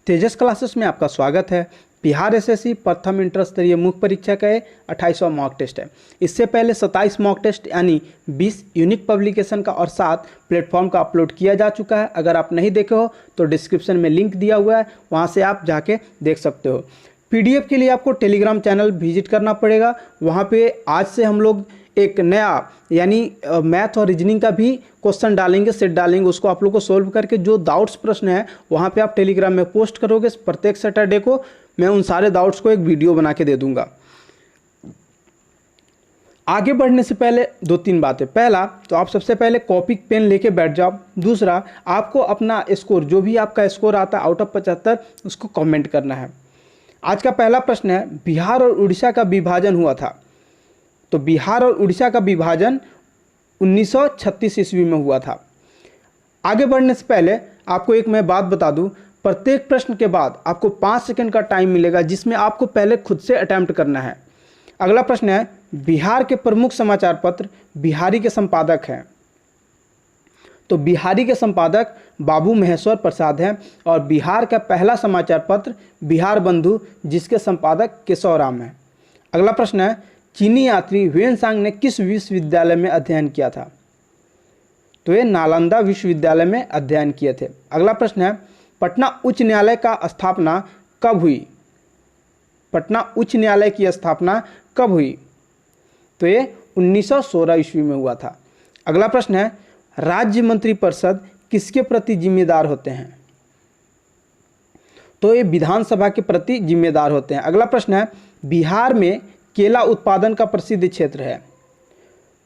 तेजस classes में आपका स्वागत है। बिहार एसएससी प्रथम इंटर स्तरीय मुख्य परीक्षा का 28वां मॉक टेस्ट है। इससे पहले 27 मॉक टेस्ट यानी 20 यूनिक पब्लिकेशन का और 7 प्लेटफॉर्म का अपलोड किया जा चुका है। अगर आप नहीं देखे हो तो डिस्क्रिप्शन में लिंक दिया हुआ है, वहां से आप जाके देख सकते हो। पीडीएफ के लिए आपको टेलीग्राम चैनल विजिट करना पड़ेगा। वहाँ पे आज से हम लोग एक नया यानी मैथ और रीजनिंग का भी क्वेश्चन डालेंगे, सेट डालेंगे। उसको आप लोग को सोल्व करके जो डाउट्स प्रश्न है वहाँ पे आप टेलीग्राम में पोस्ट करोगे। प्रत्येक सैटरडे को मैं उन सारे डाउट्स को एक वीडियो बना के दे दूंगा। आगे बढ़ने से पहले 2-3 बातें। पहला तो आप सबसे पहले कॉपी पेन लेके बैठ जाओ। दूसरा, आपको अपना स्कोर जो भी आपका स्कोर आता है आउट ऑफ 75 उसको कमेंट करना है। आज का पहला प्रश्न है, बिहार और उड़ीसा का विभाजन हुआ था। तो बिहार और उड़ीसा का विभाजन 1936 ईस्वी में हुआ था। आगे बढ़ने से पहले आपको एक मैं बात बता दूं, प्रत्येक प्रश्न के बाद आपको 5 सेकंड का टाइम मिलेगा जिसमें आपको पहले खुद से अटेम्प्ट करना है। अगला प्रश्न है, बिहार के प्रमुख समाचार पत्र बिहारी के संपादक हैं। तो बिहारी के संपादक बाबू महेश्वर प्रसाद हैं और बिहार का पहला समाचार पत्र बिहार बंधु जिसके संपादक केशव राम हैं। अगला प्रश्न है, चीनी यात्री ह्वेनसांग ने किस विश्वविद्यालय में अध्ययन किया था। तो ये नालंदा विश्वविद्यालय में अध्ययन किए थे। अगला प्रश्न है, पटना उच्च न्यायालय का स्थापना कब हुई। पटना उच्च न्यायालय की स्थापना कब हुई। तो ये 1916 ईस्वी में हुआ था। अगला प्रश्न है, राज्य मंत्रिपरिषद किसके प्रति जिम्मेदार होते हैं। तो ये विधानसभा के प्रति जिम्मेदार होते हैं। अगला प्रश्न है, बिहार में केला उत्पादन का प्रसिद्ध क्षेत्र है।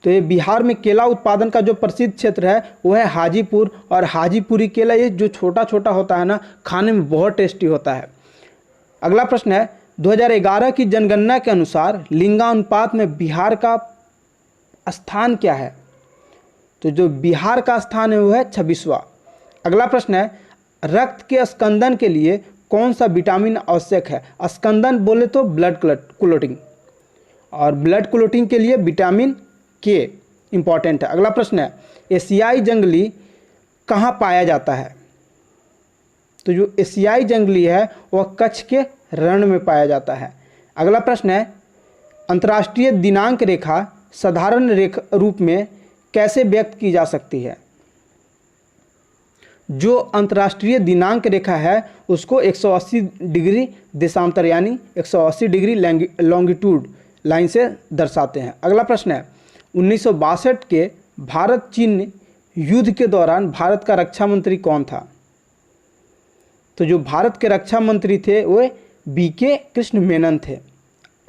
तो ये बिहार में केला उत्पादन का जो प्रसिद्ध क्षेत्र है वो है हाजीपुर। और हाजीपुरी केला ये जो छोटा छोटा होता है ना, खाने में बहुत टेस्टी होता है। अगला प्रश्न है, 2011 की जनगणना के अनुसार लिंगानुपात में बिहार का स्थान क्या है। तो जो बिहार का स्थान है वो है 26वां। अगला प्रश्न है, रक्त के स्कंदन के लिए कौन सा विटामिन आवश्यक है। स्कंदन बोले तो ब्लड क्लोटिंग, और ब्लड क्लोटिंग के लिए विटामिन के इंपॉर्टेंट है। अगला प्रश्न है, एशियाई जंगली कहाँ पाया जाता है। तो जो एशियाई जंगली है वह कच्छ के रण में पाया जाता है। अगला प्रश्न है, अंतर्राष्ट्रीय दिनांक रेखा साधारण रेखा रूप में कैसे व्यक्त की जा सकती है। जो अंतर्राष्ट्रीय दिनांक रेखा है उसको 180 डिग्री देशांतर यानी 180 डिग्री लॉन्गिट्यूड लाइन से दर्शाते हैं। अगला प्रश्न है, 1962 के भारत चीन युद्ध के दौरान भारत का रक्षा मंत्री कौन था। तो जो भारत के रक्षा मंत्री थे वो बीके कृष्ण मेनन थे।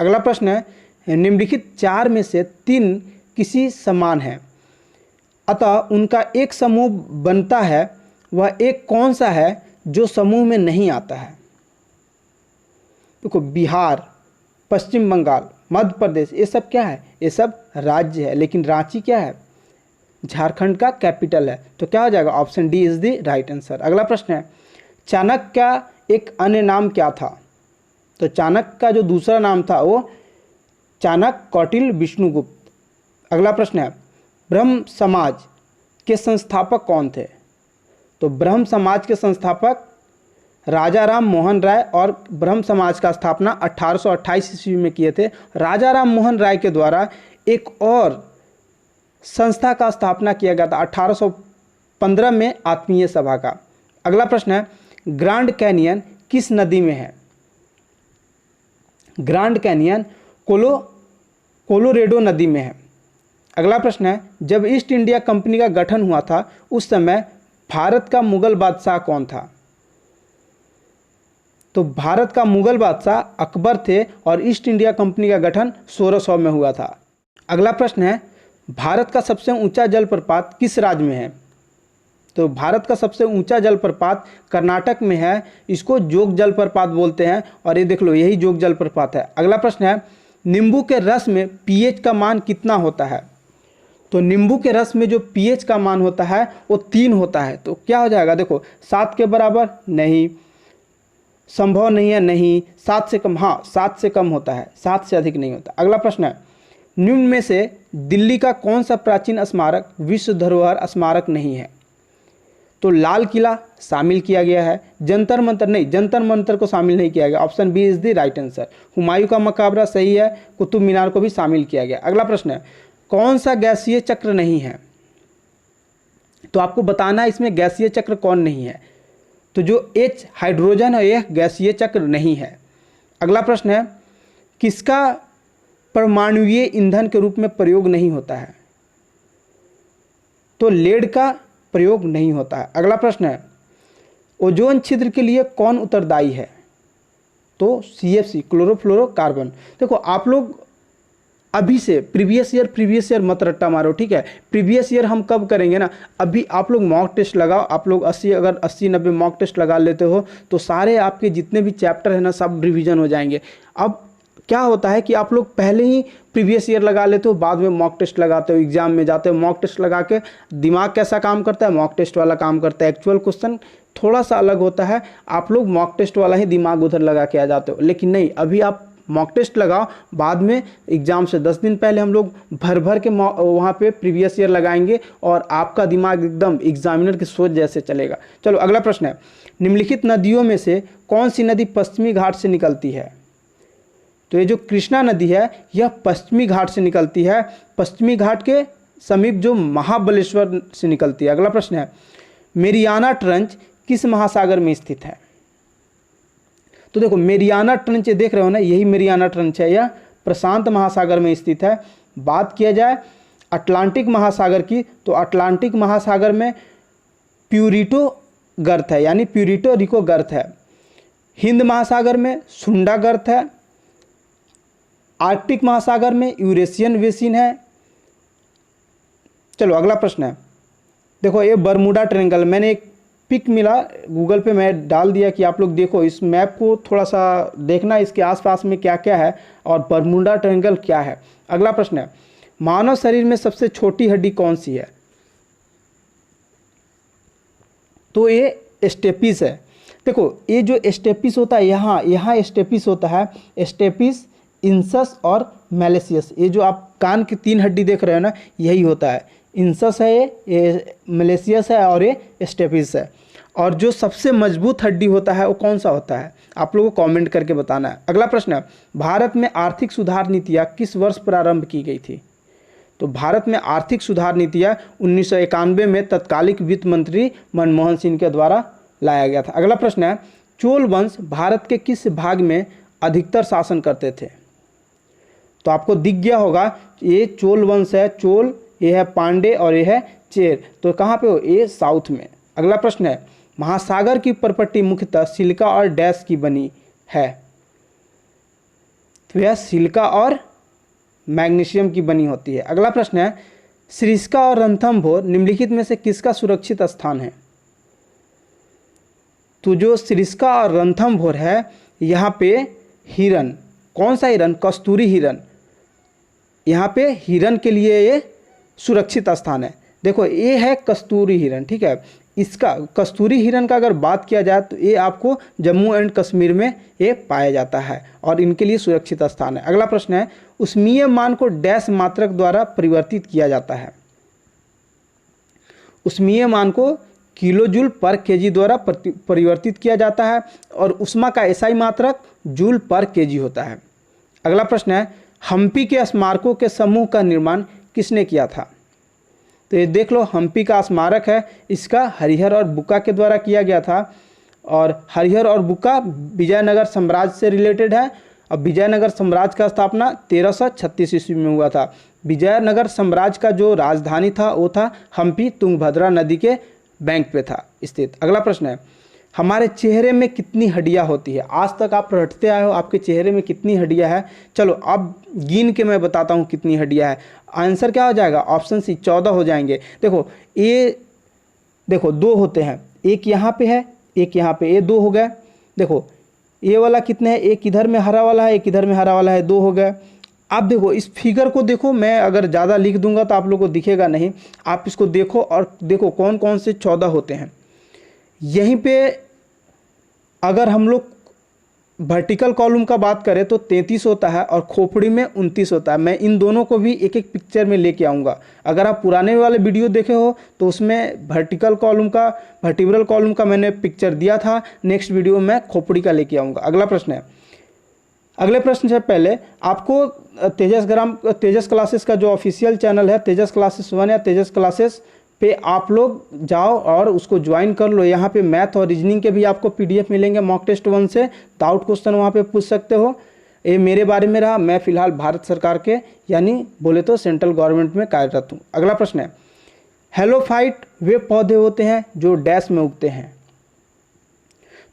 अगला प्रश्न है, निम्नलिखित 4 में से 3 किसी समान है अतः उनका एक समूह बनता है, वह एक कौन सा है जो समूह में नहीं आता है। देखो, बिहार, पश्चिम बंगाल, मध्य प्रदेश ये सब क्या है, ये सब राज्य है। लेकिन रांची क्या है, झारखंड का कैपिटल है। तो क्या हो जाएगा, option D is the right answer. अगला प्रश्न है, चाणक्य का एक अन्य नाम क्या था। तो चाणक्य का जो दूसरा नाम था वो चाणक्य कौटिल्य विष्णुगुप्त। अगला प्रश्न है, ब्रह्म समाज के संस्थापक कौन थे। तो ब्रह्म समाज के संस्थापक राजा राम मोहन राय, और ब्रह्म समाज का स्थापना 1828 ईस्वी में किए थे। राजा राम मोहन राय के द्वारा एक और संस्था का स्थापना किया गया था 1815 में, आत्मीय सभा का। अगला प्रश्न है, ग्रांड कैनियन किस नदी में है। ग्रांड कैनियन कोलोरेडो नदी में है। अगला प्रश्न है, जब ईस्ट इंडिया कंपनी का गठन हुआ था उस समय भारत का मुगल बादशाह कौन था। तो भारत का मुगल बादशाह अकबर थे और ईस्ट इंडिया कंपनी का गठन 1600 में हुआ था। अगला प्रश्न है, भारत का सबसे ऊंचा जलप्रपात किस राज्य में है। तो भारत का सबसे ऊंचा जलप्रपात कर्नाटक में है। इसको जोग जलप्रपात बोलते हैं और ये देख लो यही जोग जलप्रपात है। अगला प्रश्न है, नींबू के रस में पीएच का मान कितना होता है। तो नींबू के रस में जो पीएच का मान होता है वो 3 होता है। तो क्या हो जाएगा, देखो 7 के बराबर नहीं, संभव नहीं है, नहीं 7 से कम, हाँ 7 से कम होता है, 7 से अधिक नहीं होता। अगला प्रश्न है, निम्न में से दिल्ली का कौन सा प्राचीन स्मारक विश्व धरोहर स्मारक नहीं है। तो लाल किला शामिल किया गया है, जंतर मंतर नहीं, जंतर मंतर को शामिल नहीं किया गया। Option B is the right answer. Humayun का मकबरा सही है, कुतुब मीनार को भी शामिल किया गया। अगला प्रश्न है, कौन सा गैसीय चक्र नहीं है? तो आपको बताना है इसमें गैसीय चक्र कौन नहीं है। तो जो H हाइड्रोजन है यह गैसीय चक्र नहीं है। अगला प्रश्न है, किसका परमाणुीय ईंधन के रूप में प्रयोग नहीं होता है? तो लेड का प्रयोग नहीं होता है। अगला प्रश्न है, ओजोन छिद्र के लिए कौन उत्तरदायी है? तो CFC क्लोरोफ्लोरोकार्बन। देखो आप लोग अभी से प्रीवियस ईयर मत रट्टा मारो, ठीक है। प्रीवियस ईयर हम कब करेंगे ना, अभी आप लोग मॉक टेस्ट लगाओ। आप लोग 80-90 मॉक टेस्ट लगा लेते हो तो सारे आपके जितने भी चैप्टर है ना सब रिवीजन हो जाएंगे। अब क्या होता है कि आप लोग पहले ही प्रीवियस ईयर लगा लेते हो, बाद में मॉक टेस्ट लगाते हो, एग्जाम में जाते हो, मॉक टेस्ट लगा के दिमाग कैसा काम करता है, मॉक टेस्ट वाला काम करता है। एक्चुअल क्वेश्चन थोड़ा सा अलग होता है, आप लोग मॉक टेस्ट वाला ही दिमाग उधर लगा के आ जाते हो। लेकिन नहीं, अभी आप मॉक टेस्ट लगाओ, बाद में एग्जाम से 10 दिन पहले हम लोग भर भर के वहाँ पे प्रीवियस ईयर लगाएंगे और आपका दिमाग एकदम एग्जामिनर की सोच जैसे चलेगा। चलो अगला प्रश्न है, निम्नलिखित नदियों में से कौन सी नदी पश्चिमी घाट से निकलती है? तो ये जो कृष्णा नदी है यह पश्चिमी घाट से निकलती है, पश्चिमी घाट के समीप जो महाबलेश्वर से निकलती है। अगला प्रश्न है, मेरियाना ट्रंच किस महासागर में स्थित है? तो देखो मेरियाना ट्रंच देख रहे हो ना, यही मेरियाना ट्रंच है, यह प्रशांत महासागर में स्थित है। बात किया जाए अटलांटिक महासागर की, तो अटलांटिक महासागर में प्यूरिटो गर्त है, यानी प्यूरिटो रिको गर्त है। हिंद महासागर में सुंडा गर्त है। आर्कटिक महासागर में यूरेशियन बेसिन है। चलो अगला प्रश्न है, देखो ये बरमूडा ट्रायंगल, मैंने एक पिक मिला गूगल पे, मैं डाल दिया कि आप लोग देखो, इस मैप को थोड़ा सा देखना, इसके आसपास में क्या क्या है और बरमूडा ट्रायंगल क्या है। अगला प्रश्न है, मानव शरीर में सबसे छोटी हड्डी कौन सी है? तो ये स्टेपिस है। देखो ये जो स्टेपिस होता है, यहाँ स्टेपिस होता है, स्टेपिस, इंसस और मैलेशियस। ये जो आप कान की 3 हड्डी देख रहे हो ना, यही होता है। इंसस है, ये मैलेशियस है और ये स्टेपिस है। और जो सबसे मजबूत हड्डी होता है वो कौन सा होता है? आप लोगों को कमेंट करके बताना है। अगला प्रश्न है, भारत में आर्थिक सुधार नीतियाँ किस वर्ष प्रारंभ की गई थी? तो भारत में आर्थिक सुधार नीतियाँ 1991 में तत्कालिक वित्त मंत्री मनमोहन सिंह के द्वारा लाया गया था। अगला प्रश्न है, चोल वंश भारत के किस भाग में अधिकतर शासन करते थे? तो आपको दिख गया होगा, ये चोल वंश है, चोल, ये है पांडे और ये है चेर। तो कहाँ पे हो? ये साउथ में। अगला प्रश्न है, महासागर की परपट्टी मुख्यतः सिलिका और डैश की बनी है? तो यह सिलिका और मैग्नीशियम की बनी होती है। अगला प्रश्न है, सरिस्का और रणथंभौर निम्नलिखित में से किसका सुरक्षित स्थान है? तो जो सरिस्का और रणथंभौर है, यहाँ पे हिरन, कौन सा हिरन? कस्तूरी हिरन, यहाँ पे हिरन के लिए ये सुरक्षित स्थान है। देखो ये है कस्तूरी हिरन, ठीक है। इसका कस्तूरी हिरन का अगर बात किया जाए तो ये आपको जम्मू एंड कश्मीर में ये पाया जाता है और इनके लिए सुरक्षित स्थान है। अगला प्रश्न है, उष्मीय मान को डैश मात्रक द्वारा परिवर्तित किया जाता है? उष्मीय मान को किलो जूल पर केजी द्वारा परिवर्तित किया जाता है और उष्मा का एसआई मात्रक जूल पर केजी होता है। अगला प्रश्न है, हम्पी के स्मारकों के समूह का निर्माण किसने किया था? तो ये देख लो, हम्पी का स्मारक है, इसका हरिहर और बुक्का के द्वारा किया गया था। और हरिहर और बुक्का विजयनगर साम्राज्य से रिलेटेड है। अब विजयनगर साम्राज्य का स्थापना 1336 ईस्वी में हुआ था। विजयनगर साम्राज्य का जो राजधानी था वो था हम्पी, तुंगभद्रा नदी के बैंक पे था स्थित। अगला प्रश्न है, हमारे चेहरे में कितनी हड्डियां होती है? आज तक आप रटते आए हो, आपके चेहरे में कितनी हड्डियां हैं? चलो अब गिन के मैं बताता हूँ कितनी हड्डियां हैं। आंसर क्या हो जाएगा? ऑप्शन सी 14 हो जाएंगे। देखो ये, देखो 2 होते हैं, एक यहाँ पे है, एक यहाँ पे, ये 2 हो गए। देखो ये वाला कितने हैं? एक इधर में हरा वाला है, एक इधर में हरा वाला है, 2 हो गए। आप देखो इस फिगर को देखो, मैं अगर ज़्यादा लिख दूंगा तो आप लोगों को दिखेगा नहीं। आप इसको देखो और देखो कौन कौन से 14 होते हैं। यहीं पे अगर हम लोग वर्टिकल कॉलम का बात करें तो 33 होता है और खोपड़ी में 29 होता है। मैं इन दोनों को भी एक एक पिक्चर में लेके आऊँगा। अगर आप पुराने वाले वीडियो देखे हो तो उसमें वर्टिब्रल कॉलम का मैंने पिक्चर दिया था। नेक्स्ट वीडियो में खोपड़ी का लेके आऊँगा। अगला प्रश्न है, अगले प्रश्न से पहले आपको तेजस क्लासेस का जो ऑफिशियल चैनल है तेजस क्लासेस 1 या तेजस क्लासेस पे आप लोग जाओ और उसको ज्वाइन कर लो। यहाँ पे मैथ और रीजनिंग के भी आपको पीडीएफ मिलेंगे मॉक टेस्ट 1 से। डाउट क्वेश्चन वहाँ पे पूछ सकते हो। ये मेरे बारे में रहा। मैं फिलहाल भारत सरकार के यानी बोले तो सेंट्रल गवर्नमेंट में कार्यरत हूँ। अगला प्रश्न है, हेलोफाइट वे पौधे होते हैं जो डैश में उगते हैं।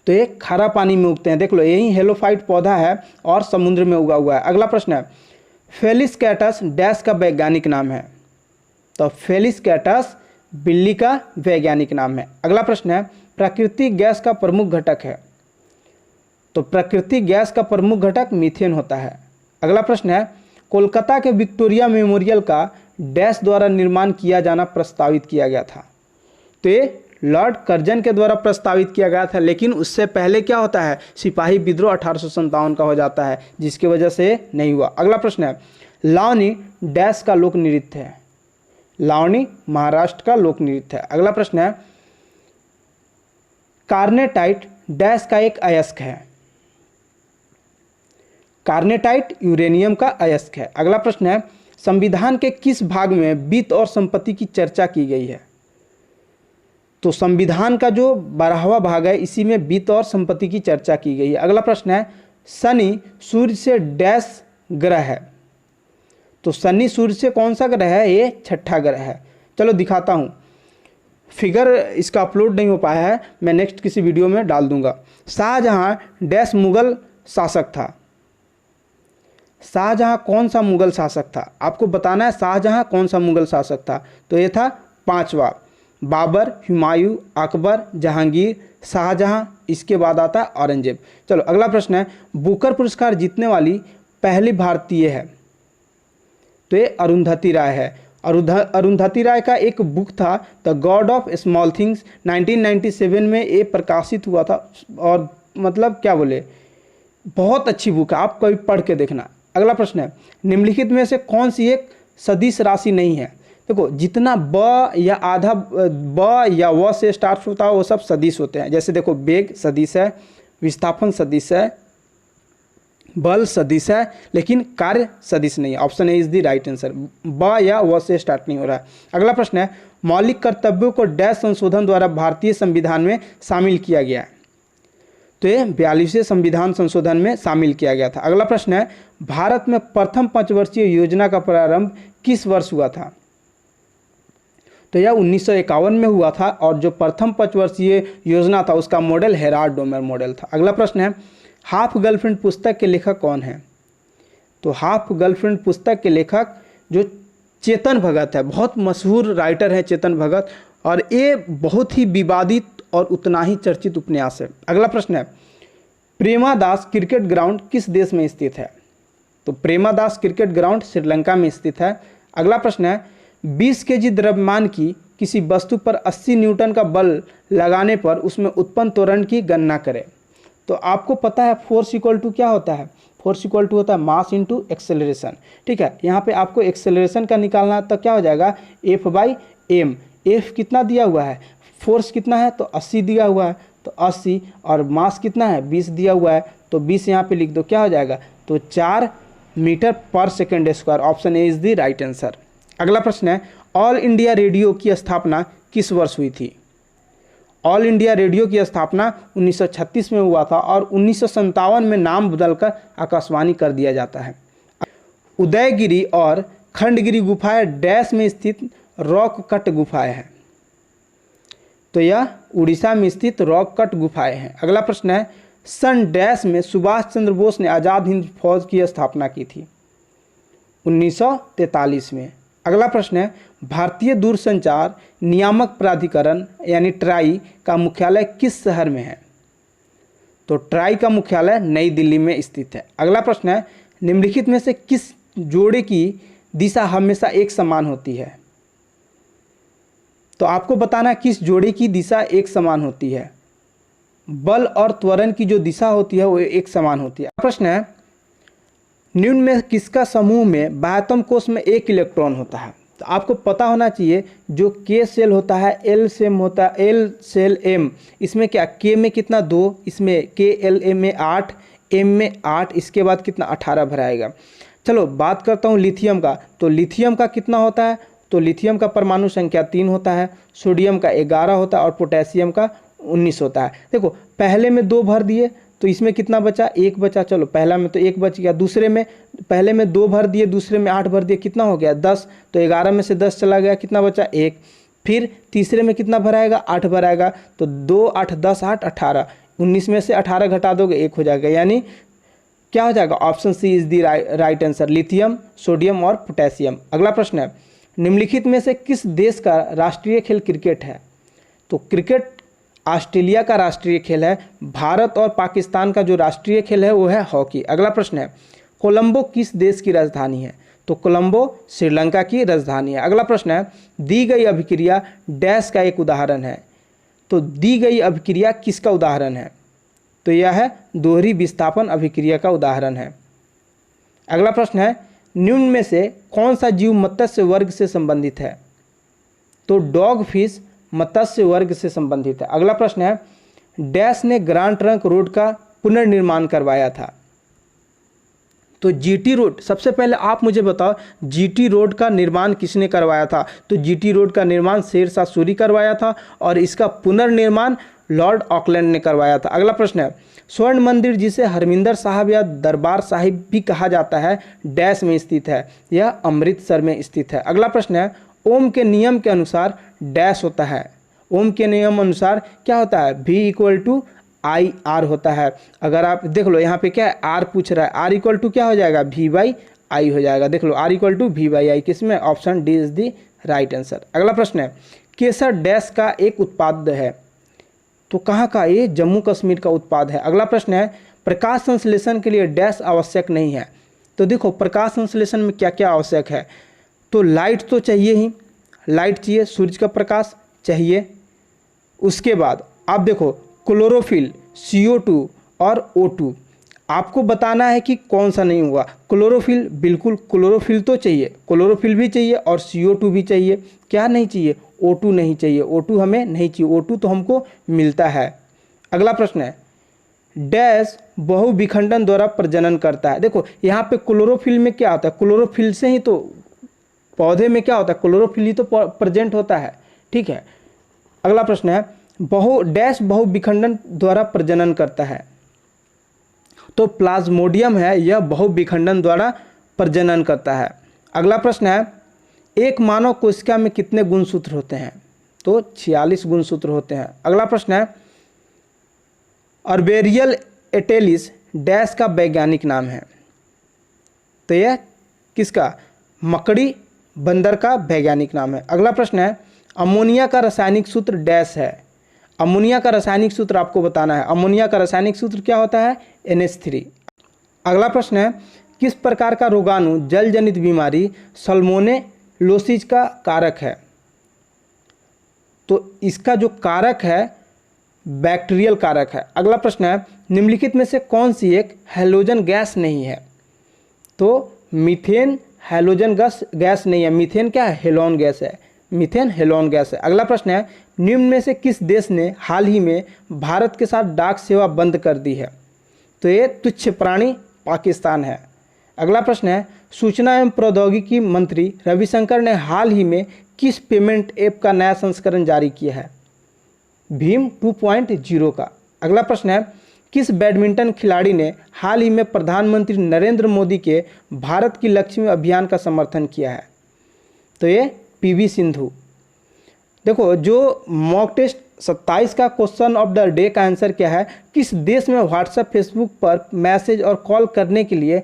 तो ये खारा पानी में उगते हैं। देख लो, यही हेलोफाइट पौधा है और समुद्र में उगा हुआ है। अगला प्रश्न है, फेलिस कैटस डैश का वैज्ञानिक नाम है। तो फेलिस कैटस बिल्ली का वैज्ञानिक नाम है। अगला प्रश्न है, प्राकृतिक गैस का प्रमुख घटक है। तो प्राकृतिक गैस का प्रमुख घटक मीथेन होता है। अगला प्रश्न है, कोलकाता के विक्टोरिया मेमोरियल का डैश द्वारा निर्माण किया जाना प्रस्तावित किया गया था। तो ये लॉर्ड कर्जन के द्वारा प्रस्तावित किया गया था, लेकिन उससे पहले क्या होता है, सिपाही विद्रोह 1857 का हो जाता है, जिसकी वजह से नहीं हुआ। अगला प्रश्न है, लावनी डैश का लोक नृत्य है। लावनी महाराष्ट्र का लोक नृत्य है। अगला प्रश्न है, कार्नेटाइट डैश का एक अयस्क है। कार्नेटाइट यूरेनियम का अयस्क है। अगला प्रश्न है, संविधान के किस भाग में वित्त और संपत्ति की चर्चा की गई है। तो संविधान का जो 12वां भाग है इसी में वित्त और संपत्ति की चर्चा की गई है। अगला प्रश्न है, शनि सूर्य से डैश ग्रह है। तो शनि सूर्य से कौन सा ग्रह है, ये छठा ग्रह है। चलो दिखाता हूँ, फिगर इसका अपलोड नहीं हो पाया है, मैं नेक्स्ट किसी वीडियो में डाल दूंगा। शाहजहां डैश मुगल शासक था। शाहजहां कौन सा मुगल शासक था, आपको बताना है शाहजहां कौन सा मुगल शासक था। तो ये था 5वां, बाबर, हुमायूं, अकबर, जहांगीर, शाहजहां, इसके बाद आता औरंगजेब। चलो अगला प्रश्न है, बुकर पुरस्कार जीतने वाली पहली भारतीय है। तो ये अरुंधति राय है। अरुंधति राय का एक बुक था the God of small things, 1997 में ये प्रकाशित हुआ था और मतलब क्या बोले, बहुत अच्छी बुक है, आप कभी पढ़ के देखना। अगला प्रश्न है, निम्नलिखित में से कौन सी एक सदिश राशि नहीं है। देखो, जितना ब या आधा ब या व से स्टार्ट होता है वो सब सदिश होते हैं। जैसे देखो, वेग सदिश है, विस्थापन सदिश है, बल सदिश है, लेकिन कार्य सदिश नहीं है। Option A is the right answer. ब या व से स्टार्ट नहीं हो रहा है। अगला प्रश्न है, मौलिक कर्तव्यों को डैश संशोधन द्वारा भारतीय संविधान में शामिल किया गया है। तो ये 42वें संविधान संशोधन में शामिल किया गया था। अगला प्रश्न है, भारत में प्रथम पंचवर्षीय योजना का प्रारंभ किस वर्ष हुआ था। तो यह 1951 में हुआ था और जो प्रथम पंचवर्षीय योजना था उसका मॉडल हेराल्ड डोमर मॉडल था। अगला प्रश्न है, हाफ गर्लफ्रेंड पुस्तक के लेखक कौन है। तो हाफ गर्लफ्रेंड पुस्तक के लेखक जो चेतन भगत है, बहुत मशहूर राइटर है चेतन भगत, और ये बहुत ही विवादित और उतना ही चर्चित उपन्यास है। अगला प्रश्न है, प्रेमादास क्रिकेट ग्राउंड किस देश में स्थित है। तो प्रेमादास क्रिकेट ग्राउंड श्रीलंका में स्थित है। अगला प्रश्न है, 20 केजी द्रव्यमान की किसी वस्तु पर 80 न्यूटन का बल लगाने पर उसमें उत्पन्न त्वरण की गणना करें। तो आपको पता है फोर्स इक्वल टू क्या होता है, फोर्स इक्वल टू होता है मास इनटू एक्सेलरेशन। ठीक है, यहाँ पे आपको एक्सेलरेशन का निकालना, तो क्या हो जाएगा F/m। F कितना दिया हुआ है, फोर्स कितना है, तो 80 दिया हुआ है, तो 80, और मास कितना है 20 दिया हुआ है, तो 20 यहाँ पे लिख दो, क्या हो जाएगा, तो 4 मीटर पर second square. Option A is the right answer. अगला प्रश्न है, ऑल इंडिया रेडियो की स्थापना किस वर्ष हुई थी। ऑल इंडिया रेडियो की स्थापना 1936 में हुआ था और 1957 में नाम बदलकर आकाशवाणी कर दिया जाता है। उदयगिरी और खंडगिरी गुफाएं डैश में स्थित रॉक कट गुफाएं हैं। तो यह उड़ीसा में स्थित रॉक कट गुफाएं हैं। अगला प्रश्न है, सन डैश में सुभाष चंद्र बोस ने आज़ाद हिंद फौज की स्थापना की थी। 1943 में। अगला प्रश्न है, भारतीय दूरसंचार नियामक प्राधिकरण यानी ट्राई का मुख्यालय किस शहर में है। तो ट्राई का मुख्यालय नई दिल्ली में स्थित है। अगला प्रश्न है, निम्नलिखित में से किस जोड़े की दिशा हमेशा एक समान होती है। तो आपको बताना किस जोड़े की दिशा एक समान होती है। बल और त्वरण की जो दिशा होती है वो एक समान होती है। प्रश्न है, निम्न में किसका समूह में बाह्यतम कोश में एक इलेक्ट्रॉन होता है? तो आपको पता होना चाहिए जो के सेल होता है, एल सेल होता है, एल सेल एम, इसमें क्या के में कितना 2, इसमें के एल एम में 8, एम में 8, इसके बाद कितना 18 भराएगा। चलो बात करता हूँ लिथियम का। तो लिथियम का कितना होता है? तो लिथियम का परमाणु संख्या 3 होता है, सोडियम का 11 होता है और पोटेशियम का 19 होता है। देखो पहले में 2 भर दिए तो इसमें कितना बचा? 1 बचा। चलो पहला में तो 1 बच गया, दूसरे में पहले में 2 भर दिए, दूसरे में 8 भर दिए, कितना हो गया? 10। तो 11 में से 10 चला गया, कितना बचा? 1। फिर तीसरे में कितना भराएगा? 8 भराएगा। तो 2 8 10 8 18, 19 में से 18 घटा दोगे 1 हो जाएगा, यानी क्या हो जाएगा? Option C is the right answer, lithium, sodium और पोटेशियम। अगला प्रश्न है, निम्नलिखित में से किस देश का राष्ट्रीय खेल क्रिकेट है? तो क्रिकेट ऑस्ट्रेलिया का राष्ट्रीय खेल है। भारत और पाकिस्तान का जो राष्ट्रीय खेल है वो है हॉकी। अगला प्रश्न है, कोलंबो किस देश की राजधानी है? तो कोलंबो श्रीलंका की राजधानी है। अगला प्रश्न है, दी गई अभिक्रिया डैश का एक उदाहरण है? तो दी गई अभिक्रिया किसका उदाहरण है? तो यह है दोहरी विस्थापन अभिक्रिया का उदाहरण है। अगला प्रश्न है, निम्न में से कौन सा जीव मत्स्य वर्ग से संबंधित है? तो डॉग फिश मत्स्य वर्ग से संबंधित है। अगला प्रश्न है, डैश ने ग्रांड ट्रंक रोड का पुनर्निर्माण करवाया था? तो जीटी रोड, सबसे पहले आप मुझे बताओ जीटी रोड का निर्माण किसने करवाया था? तो जीटी रोड का निर्माण शेरशाह सूरी करवाया था और इसका पुनर्निर्माण लॉर्ड ऑकलैंड ने करवाया था। अगला प्रश्न है, स्वर्ण मंदिर जिसे हरमिंदर साहब या दरबार साहिब भी कहा जाता है डैश में स्थित है? यह अमृतसर में स्थित है। अगला प्रश्न है, ओम के नियम के अनुसार डैश होता है? ओम के नियम अनुसार क्या होता है? V = IR होता है। अगर आप देख लो यहाँ पे क्या है, R पूछ रहा है, R = क्या हो जाएगा? V/I हो जाएगा। देख लो R = V/I, किसमें? Option D is the right answer. अगला प्रश्न है, केसर डैश का एक उत्पाद है? तो कहाँ का? ये जम्मू कश्मीर का उत्पाद है। अगला प्रश्न है, प्रकाश संश्लेषण के लिए डैश आवश्यक नहीं है? तो देखो प्रकाश संश्लेषण में क्या क्या आवश्यक है? तो लाइट तो चाहिए ही, लाइट चाहिए, सूर्य का प्रकाश चाहिए। उसके बाद आप देखो क्लोरोफिल, CO2 और O2, आपको बताना है कि कौन सा नहीं हुआ। क्लोरोफिल, बिल्कुल क्लोरोफिल तो चाहिए, क्लोरोफिल भी चाहिए और CO2 भी चाहिए। क्या नहीं चाहिए? O2 नहीं चाहिए, O2 हमें नहीं चाहिए, O2 तो हमको मिलता है। अगला प्रश्न है, डैश बहुविखंडन द्वारा प्रजनन करता है? देखो यहाँ पे क्लोरोफिल में क्या होता है? क्लोरोफिल से ही तो पौधे में क्या होता है? क्लोरोफिल ही तो प्रेजेंट होता है, ठीक है। अगला प्रश्न है, डैश बहुविखंडन द्वारा प्रजनन करता है? तो प्लाज्मोडियम है, यह बहुविखंडन द्वारा प्रजनन करता है। अगला प्रश्न है, एक मानव कोशिका में कितने गुणसूत्र होते हैं? तो 46 गुणसूत्र होते हैं। अगला प्रश्न है, अर्बेरियल एटेलिस डैश का वैज्ञानिक नाम है? तो यह किसका? मकड़ी बंदर का वैज्ञानिक नाम है। अगला प्रश्न है, अमोनिया का रासायनिक सूत्र डैश है? अमोनिया का रासायनिक सूत्र आपको बताना है। अमोनिया का रासायनिक सूत्र क्या होता है? NH3। अगला प्रश्न है, किस प्रकार का रोगाणु जल जनित बीमारी सल्मोनेलोसिस का कारक है? तो इसका जो कारक है बैक्टीरियल कारक है। अगला प्रश्न है, निम्नलिखित में से कौन सी एक हैलोजन गैस नहीं है? तो मीथेन हैलोजन गैस नहीं है। मीथेन क्या है? हेलोन गैस है। मीथेन हेलोन गैस है। अगला प्रश्न है, निम्न में से किस देश ने हाल ही में भारत के साथ डाक सेवा बंद कर दी है? तो ये तुच्छ प्राणी पाकिस्तान है। अगला प्रश्न है, सूचना एवं प्रौद्योगिकी मंत्री रविशंकर ने हाल ही में किस पेमेंट ऐप का नया संस्करण जारी किया है? भीम 2.0 का। अगला प्रश्न है, किस बैडमिंटन खिलाड़ी ने हाल ही में प्रधानमंत्री नरेंद्र मोदी के भारत की लक्ष्मी अभियान का समर्थन किया है? तो ये PV सिंधु। देखो जो मॉक टेस्ट 27 का क्वेश्चन ऑफ द डे का आंसर क्या है? किस देश में व्हाट्सएप फेसबुक पर मैसेज और कॉल करने के लिए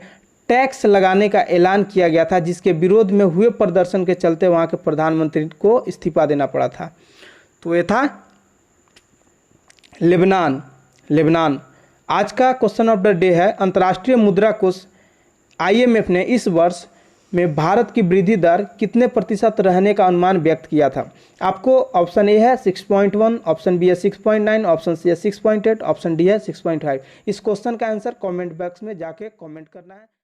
टैक्स लगाने का ऐलान किया गया था, जिसके विरोध में हुए प्रदर्शन के चलते वहां के प्रधानमंत्री को इस्तीफा देना पड़ा था? तो ये था लेबनान। आज का क्वेश्चन ऑफ द डे है, अंतर्राष्ट्रीय मुद्रा कोष IMF ने इस वर्ष में भारत की वृद्धि दर कितने प्रतिशत रहने का अनुमान व्यक्त किया था? आपको ऑप्शन ए है 6.1, ऑप्शन बी है 6.9, ऑप्शन सी है 6.8, ऑप्शन डी है 6.5। इस क्वेश्चन का आंसर कमेंट बॉक्स में जाके कमेंट करना है।